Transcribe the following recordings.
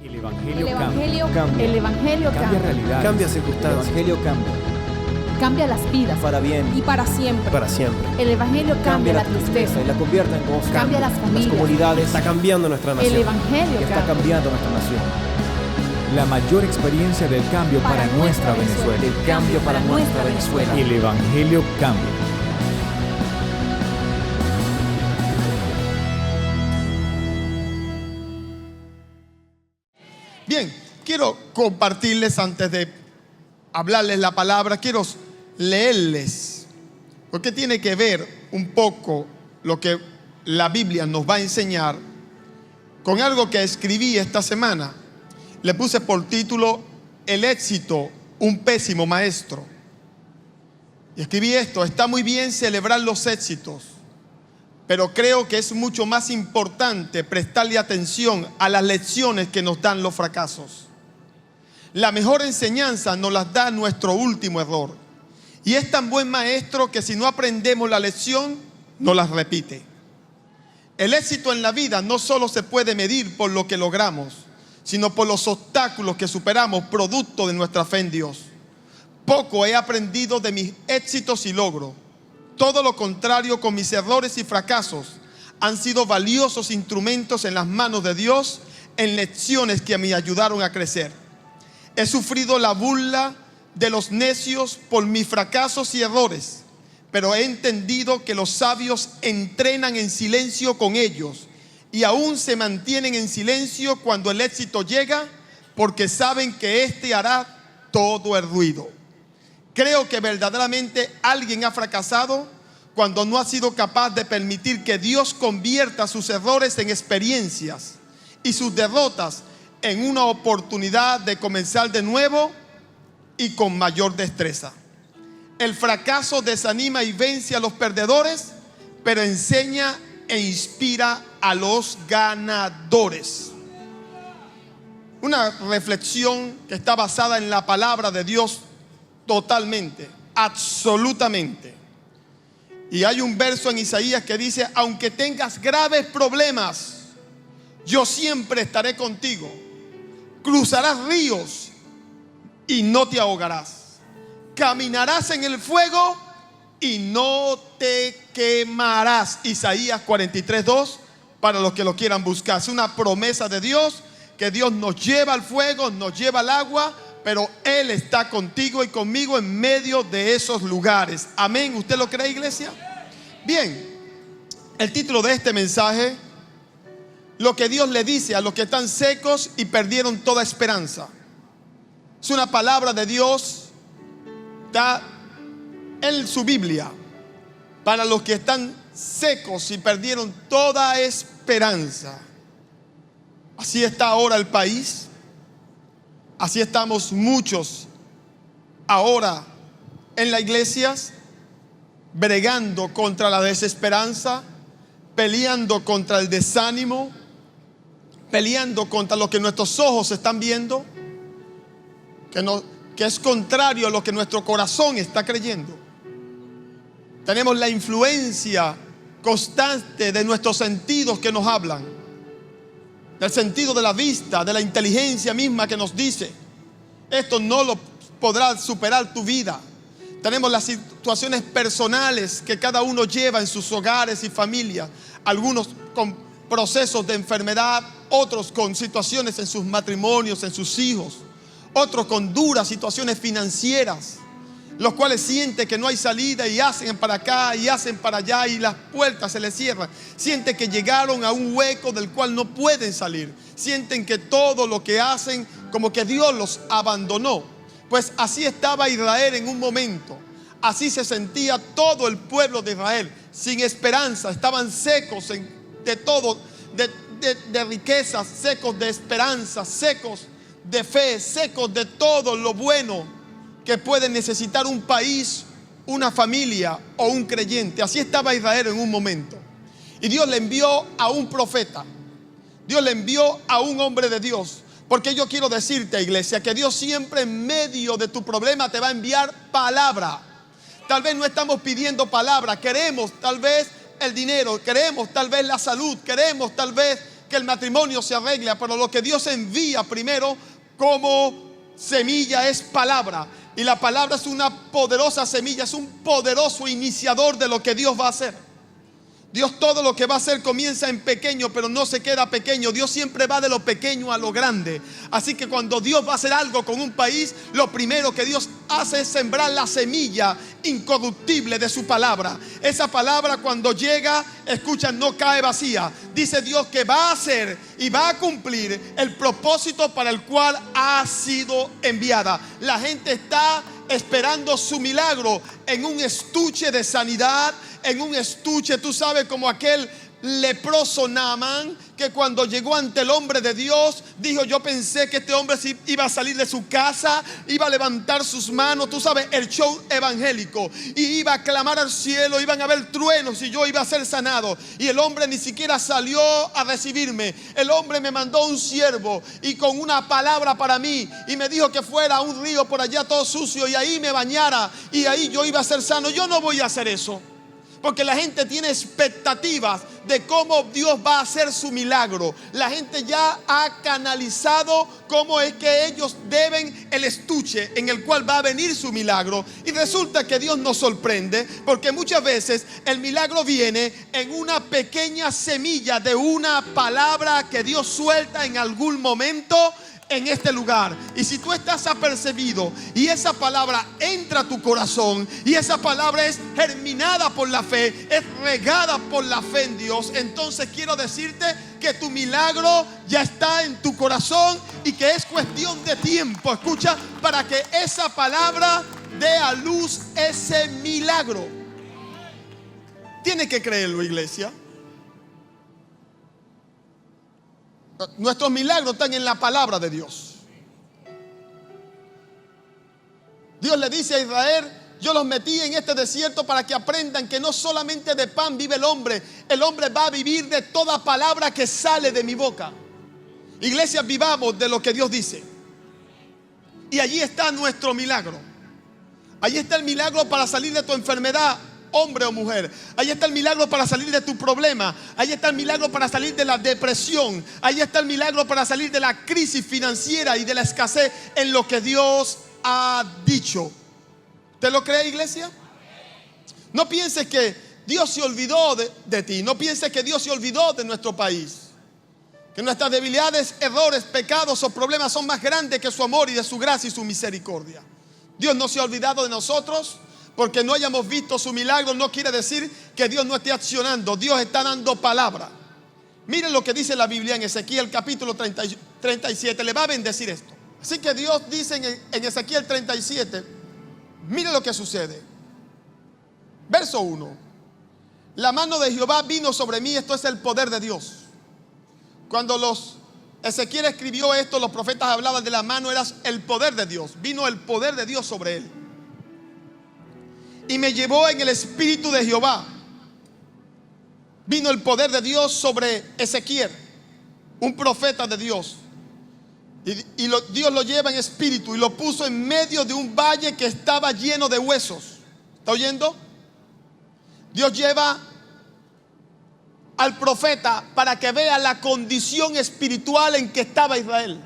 El Evangelio cambia. El Evangelio Cambia cambia. realidades. Cambia El circunstancias. Evangelio cambia. Cambia las vidas. Para bien Y para siempre. para siempre. El Evangelio cambia la tristeza. y la convierte en gozo. Cambia las familias. comunidades. Está cambiando nuestra El nación. Evangelio Está cambia. cambiando nuestra nación. La mayor experiencia del cambio para nuestra Venezuela. El cambio para nuestra Venezuela. El Evangelio cambia. Bien, quiero compartirles antes de hablarles la palabra, quiero leerles, porque tiene que ver un poco lo que la Biblia nos va a enseñar con algo que escribí esta semana. Le puse por título El éxito, un pésimo maestro. Y escribí esto: está muy bien celebrar los éxitos, pero creo que es mucho más importante prestarle atención a las lecciones que nos dan los fracasos. La mejor enseñanza nos las da nuestro último error. Y es tan buen maestro que si no aprendemos la lección, nos las repite. El éxito en la vida no solo se puede medir por lo que logramos, sino por los obstáculos que superamos producto de nuestra fe en Dios. Poco he aprendido de mis éxitos y logros. Todo lo contrario, con mis errores y fracasos han sido valiosos instrumentos en las manos de Dios, en lecciones que me ayudaron a crecer. He sufrido la burla de los necios por mis fracasos y errores, pero he entendido que los sabios entrenan en silencio con ellos y aún se mantienen en silencio cuando el éxito llega, porque saben que éste hará todo el ruido. Creo que verdaderamente alguien ha fracasado cuando no ha sido capaz de permitir que Dios convierta sus errores en experiencias y sus derrotas en una oportunidad de comenzar de nuevo y con mayor destreza. El fracaso desanima y vence a los perdedores, pero enseña e inspira a los ganadores. Una reflexión que está basada en la palabra de Dios totalmente, absolutamente. Y hay un verso en Isaías que dice: aunque tengas graves problemas, yo siempre estaré contigo. Cruzarás ríos y no te ahogarás. Caminarás en el fuego y no te quemarás. Isaías 43:2, para los que lo quieran buscar. Es una promesa de Dios, que Dios nos lleva al fuego, nos lleva al agua, pero Él está contigo y conmigo en medio de esos lugares. Amén. ¿Usted lo cree, iglesia? Bien, el título de este mensaje: lo que Dios le dice a los que están secos y perdieron toda esperanza. Es una palabra de Dios, está en su Biblia, para los que están secos y perdieron toda esperanza. Así está ahora el país. Así estamos muchos ahora en las iglesias, bregando contra la desesperanza, peleando contra el desánimo, peleando contra lo que nuestros ojos están viendo, que es contrario a lo que nuestro corazón está creyendo. Tenemos la influencia constante de nuestros sentidos que nos hablan, del sentido de la vista, de la inteligencia misma que nos dice: esto no lo podrá superar tu vida. Tenemos las situaciones personales que cada uno lleva en sus hogares y familias, algunos con procesos de enfermedad, otros con situaciones en sus matrimonios, en sus hijos, otros con duras situaciones financieras, los cuales sienten que no hay salida y hacen para acá y hacen para allá y las puertas se les cierran. Sienten que llegaron a un hueco del cual no pueden salir. Sienten que todo lo que hacen, como que Dios los abandonó. Pues así estaba Israel en un momento. Así se sentía todo el pueblo de Israel, sin esperanza. Estaban secos de todo, de riquezas, secos de esperanza, secos de fe, secos de todo lo bueno que puede necesitar un país, una familia o un creyente. Así estaba Israel en un momento. Y Dios le envió a un profeta. Dios le envió a un hombre de Dios. Porque yo quiero decirte, iglesia, que Dios siempre en medio de tu problema te va a enviar palabra. Tal vez no estamos pidiendo palabra. Queremos tal vez el dinero, queremos tal vez la salud, queremos tal vez que el matrimonio se arregla, pero lo que Dios envía primero como semilla es palabra. Y la palabra es una poderosa semilla, es un poderoso iniciador de lo que Dios va a hacer. Dios todo lo que va a hacer comienza en pequeño, pero no se queda pequeño. Dios siempre va de lo pequeño a lo grande. Así que cuando Dios va a hacer algo con un país, lo primero que Dios hace es sembrar la semilla incorruptible de su palabra. Esa palabra cuando llega, escucha, no cae vacía. Dice Dios que va a hacer y va a cumplir el propósito para el cual ha sido enviada. La gente está esperando su milagro en un estuche de sanidad, en un estuche, tú sabes, como aquel leproso Naamán, que cuando llegó ante el hombre de Dios, dijo: yo pensé que este hombre iba a salir de su casa, iba a levantar sus manos, tú sabes, el show evangélico, y iba a clamar al cielo, iban a haber truenos y yo iba a ser sanado. Y el hombre ni siquiera salió a recibirme. El hombre me mandó un siervo y con una palabra para mí, y me dijo que fuera a un río por allá todo sucio y ahí me bañara y ahí yo iba a ser sano. Yo no voy a hacer eso, porque la gente tiene expectativas de cómo Dios va a hacer su milagro. La gente ya ha canalizado cómo es que ellos deben el estuche en el cual va a venir su milagro. Y resulta que Dios nos sorprende, porque muchas veces el milagro viene en una pequeña semilla de una palabra que Dios suelta en algún momento en este lugar. Y si tú estás apercibido y esa palabra entra a tu corazón y esa palabra es germinada por la fe, es regada por la fe en Dios, entonces quiero decirte que tu milagro ya está en tu corazón y que es cuestión de tiempo, escucha, para que esa palabra dé a luz ese milagro. Tiene que creerlo, iglesia. Nuestros milagros están en la palabra de Dios. Dios le dice a Israel: yo los metí en este desierto para que aprendan que no solamente de pan vive el hombre va a vivir de toda palabra que sale de mi boca. Iglesia, vivamos de lo que Dios dice. Y allí está nuestro milagro. Allí está el milagro para salir de tu enfermedad, hombre o mujer. Ahí está el milagro para salir de tu problema. Ahí está el milagro para salir de la depresión. Ahí está el milagro para salir de la crisis financiera y de la escasez en lo que Dios ha dicho. ¿Te lo cree, iglesia? No pienses que Dios se olvidó de ti. No pienses que Dios se olvidó de nuestro país. Que nuestras debilidades, errores, pecados o problemas son más grandes que su amor y de su gracia y su misericordia. Dios no se ha olvidado de nosotros. Porque no hayamos visto su milagro no quiere decir que Dios no esté accionando. Dios está dando palabra. Miren lo que dice la Biblia en Ezequiel capítulo 37. Le va a bendecir esto. Así que Dios dice en Ezequiel 37. Miren lo que sucede. Verso 1. La mano de Jehová vino sobre mí. Esto es el poder de Dios. Cuando Ezequiel escribió esto, los profetas hablaban de la mano. Era el poder de Dios. Vino el poder de Dios sobre él. Y me llevó en el espíritu de Jehová. Vino el poder de Dios sobre Ezequiel, un profeta de Dios. Y Dios lo lleva en espíritu y lo puso en medio de un valle que estaba lleno de huesos. ¿Está oyendo? Dios lleva al profeta para que vea la condición espiritual en que estaba Israel.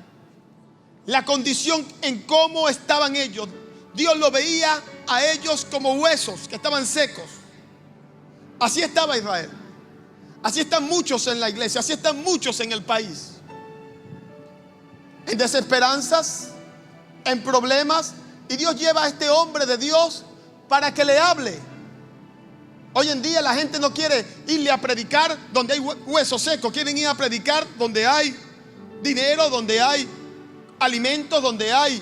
La condición en cómo estaban ellos. Dios lo veía a ellos como huesos que estaban secos. Así estaba Israel. Así están muchos en la iglesia. Así están muchos en el país. En desesperanzas, en problemas. Y Dios lleva a este hombre de Dios para que le hable. Hoy en día la gente no quiere irle a predicar donde hay huesos secos. Quieren ir a predicar donde hay dinero, donde hay alimentos, donde hay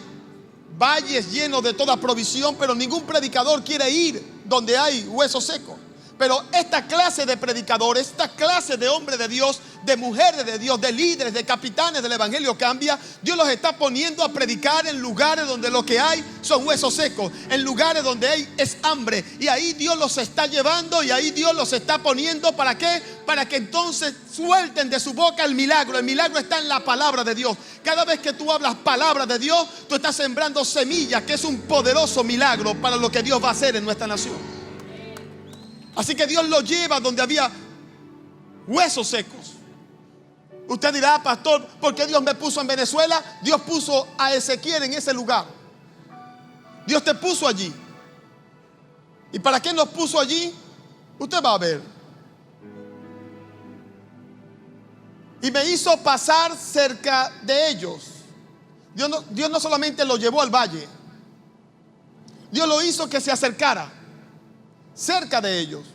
valles llenos de toda provisión, pero ningún predicador quiere ir donde hay huesos secos. Pero esta clase de predicadores, esta clase de hombres de Dios, de mujeres de Dios, de líderes, de capitanes del evangelio cambia. Dios los está poniendo a predicar en lugares donde lo que hay son huesos secos, en lugares donde hay es hambre. Y ahí Dios los está llevando y ahí Dios los está poniendo. ¿Para qué? Para que entonces suelten de su boca el milagro. El milagro está en la palabra de Dios. Cada vez que tú hablas palabra de Dios, tú estás sembrando semillas, que es un poderoso milagro para lo que Dios va a hacer en nuestra nación. Así que Dios lo lleva donde había huesos secos. Usted dirá, pastor, ¿por qué Dios me puso en Venezuela? Dios puso a Ezequiel en ese lugar. Dios te puso allí. ¿Y para qué nos puso allí? Usted va a ver. Y me hizo pasar cerca de ellos. Dios no solamente lo llevó al valle. Dios lo hizo que se acercara cerca de ellos,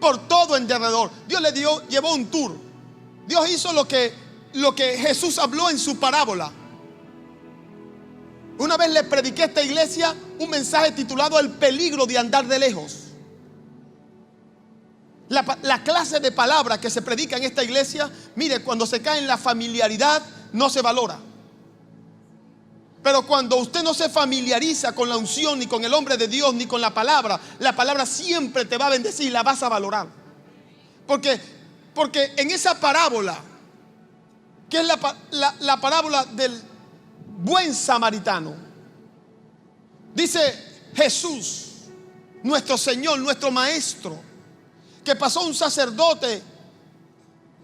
por todo en derredor. Dios le llevó un tour. Dios hizo lo que Jesús habló en su parábola. Una vez le prediqué a esta iglesia un mensaje titulado El peligro de andar de lejos. La clase de palabra que se predica en esta iglesia, mire, cuando se cae en la familiaridad no se valora. Pero cuando usted no se familiariza con la unción, ni con el hombre de Dios, ni con la palabra siempre te va a bendecir y la vas a valorar. Porque en esa parábola, que es la parábola del buen samaritano, dice Jesús, nuestro Señor, nuestro Maestro, que pasó un sacerdote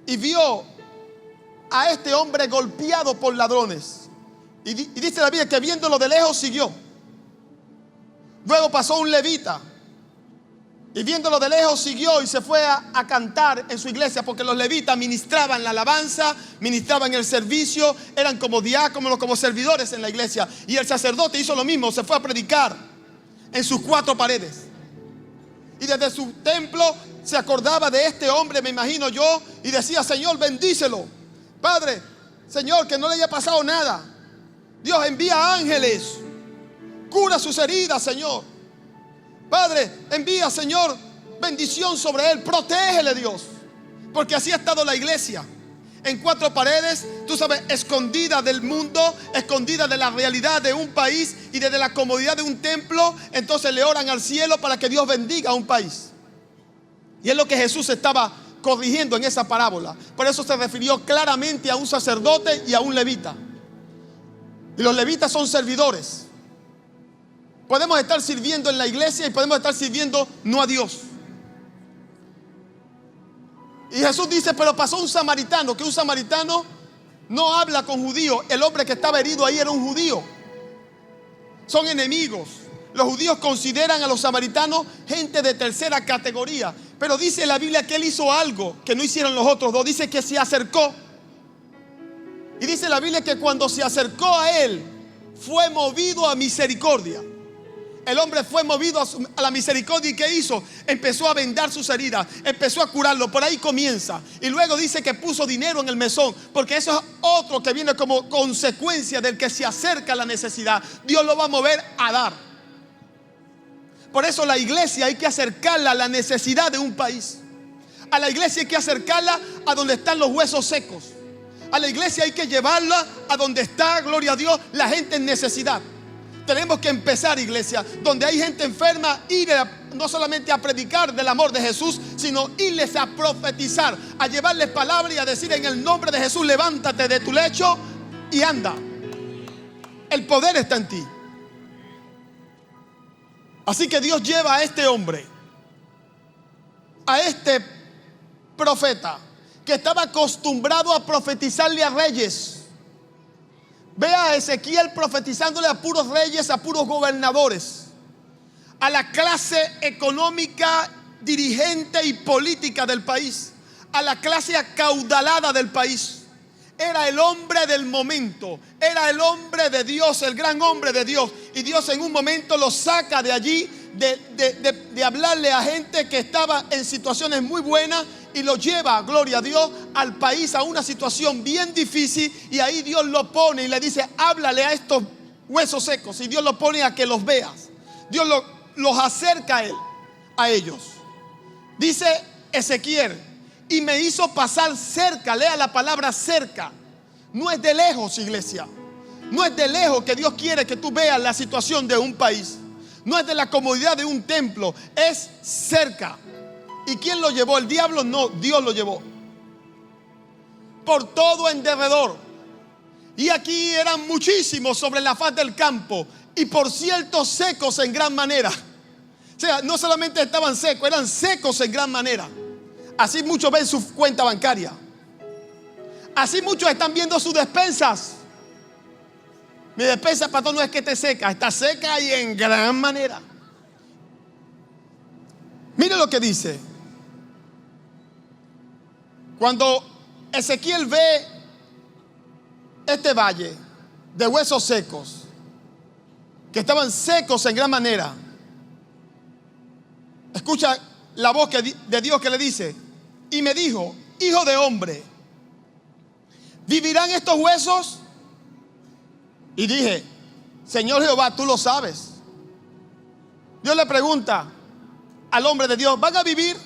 y vio a este hombre golpeado por ladrones. Y dice la Biblia que viéndolo de lejos siguió. Luego pasó un levita y viéndolo de lejos siguió y se fue a cantar en su iglesia, porque los levitas ministraban la alabanza, ministraban el servicio, eran como diáconos, como servidores en la iglesia. Y el sacerdote hizo lo mismo, se fue a predicar en sus cuatro paredes. Y desde su templo se acordaba de este hombre, me imagino yo, y decía: Señor, bendícelo. Padre, Señor, que no le haya pasado nada. Dios, envía ángeles, cura sus heridas, Señor. Padre, envía, Señor, bendición sobre él, protégele, Dios. Porque así ha estado la iglesia, en cuatro paredes, tú sabes, escondida del mundo, escondida de la realidad de un país y desde la comodidad de un templo. Entonces le oran al cielo para que Dios bendiga a un país. Y es lo que Jesús estaba corrigiendo en esa parábola. Por eso se refirió claramente a un sacerdote y a un levita. Y los levitas son servidores. Podemos estar sirviendo en la iglesia y podemos estar sirviendo no a Dios. Y Jesús dice: pero pasó un samaritano, que un samaritano no habla con judíos. El hombre que estaba herido ahí era un judío. Son enemigos. Los judíos consideran a los samaritanos gente de tercera categoría. Pero dice la Biblia que él hizo algo que no hicieron los otros dos. Dice que se acercó. Y dice la Biblia que cuando se acercó a él, fue movido a misericordia. El hombre fue movido a la misericordia. ¿Y qué hizo? Empezó a vendar sus heridas, empezó a curarlo. Por ahí comienza. Y luego dice que puso dinero en el mesón, porque eso es otro que viene como consecuencia del que se acerca a la necesidad. Dios lo va a mover a dar. Por eso la iglesia hay que acercarla a la necesidad de un país. A la iglesia hay que acercarla a donde están los huesos secos. A la iglesia hay que llevarla a donde está, gloria a Dios, la gente en necesidad. Tenemos que empezar, iglesia, donde hay gente enferma, ir no solamente a predicar del amor de Jesús, sino irles a profetizar, a llevarles palabra y a decir: en el nombre de Jesús, levántate de tu lecho y anda. El poder está en ti. Así que Dios lleva a este hombre, a este profeta, que estaba acostumbrado a profetizarle a reyes. Ve a Ezequiel profetizándole a puros reyes, a puros gobernadores, a la clase económica, dirigente y política del país, a la clase acaudalada del país. Era el hombre del momento, era el hombre de Dios, el gran hombre de Dios. Y Dios en un momento lo saca de allí, de hablarle a gente que estaba en situaciones muy buenas, y lo lleva, gloria a Dios, al país, a una situación bien difícil. Y ahí Dios lo pone y le dice: háblale a estos huesos secos. Y Dios lo pone a que los veas. Dios los acerca a él, a ellos. Dice Ezequiel: y me hizo pasar cerca. Lea la palabra cerca. No es de lejos, iglesia. No es de lejos que Dios quiere que tú veas la situación de un país. No es de la comodidad de un templo. Es cerca. ¿Y quién lo llevó? ¿El diablo? No, Dios lo llevó. Por todo en derredor. Y aquí eran muchísimos sobre la faz del campo, y por cierto secos en gran manera. O sea, no solamente estaban secos, eran secos en gran manera. Así muchos ven su cuenta bancaria. Así muchos están viendo sus despensas. Mi despensa, pastor, no es que esté seca, está seca y en gran manera. Mire lo que dice. Cuando Ezequiel ve este valle de huesos secos, que estaban secos en gran manera, escucha la voz de Dios que le dice: y me dijo, hijo de hombre, ¿vivirán estos huesos? Y dije, Señor Jehová, tú lo sabes. Dios le pregunta al hombre de Dios, ¿van a vivir?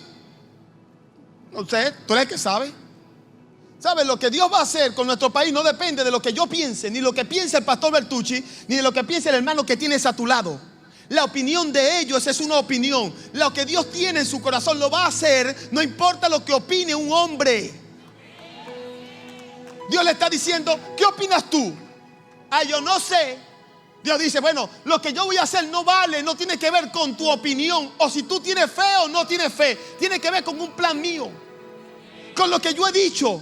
No sé, tú eres el que sabe. ¿Sabes? Lo que Dios va a hacer con nuestro país no depende de lo que yo piense, ni lo que piense el pastor Bertucci, ni de lo que piense el hermano que tienes a tu lado. La opinión de ellos es una opinión. Lo que Dios tiene en su corazón lo va a hacer, no importa lo que opine un hombre. Dios le está diciendo, ¿qué opinas tú? Ah, yo no sé. Dios dice, bueno, lo que yo voy a hacer no vale, no tiene que ver con tu opinión, o si tú tienes fe o no tienes fe. Tiene que ver con un plan mío, con lo que yo he dicho.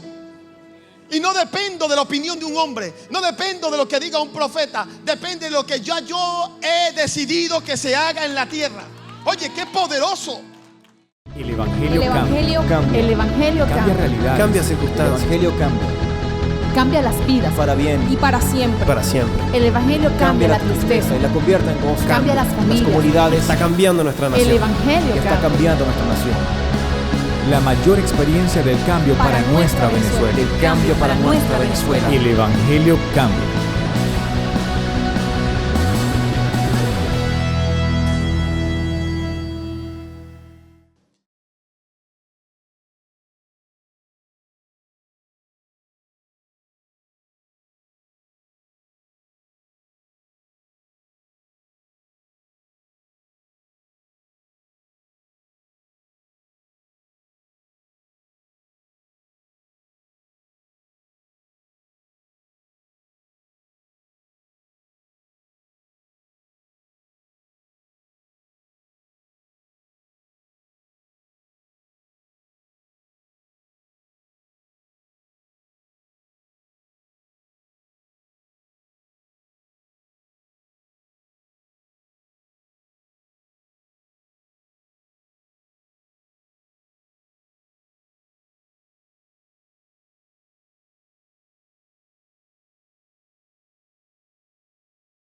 Y no dependo de la opinión de un hombre, no dependo de lo que diga un profeta, depende de lo que yo he decidido que se haga en la tierra. Oye, qué poderoso. El Evangelio cambia. El Evangelio Cambia cambia. realidades. Cambia circunstancias. El Evangelio cambia. Cambia las vidas. Para bien Y para siempre. para siempre. El Evangelio cambia la tristeza. y la convierte en gozo. Cambia las familias. comunidades. Está cambiando nuestra El nación. Evangelio Que está cambia. cambiando nuestra nación. La mayor experiencia del cambio para nuestra Venezuela. El cambio para nuestra Venezuela. El Evangelio cambia.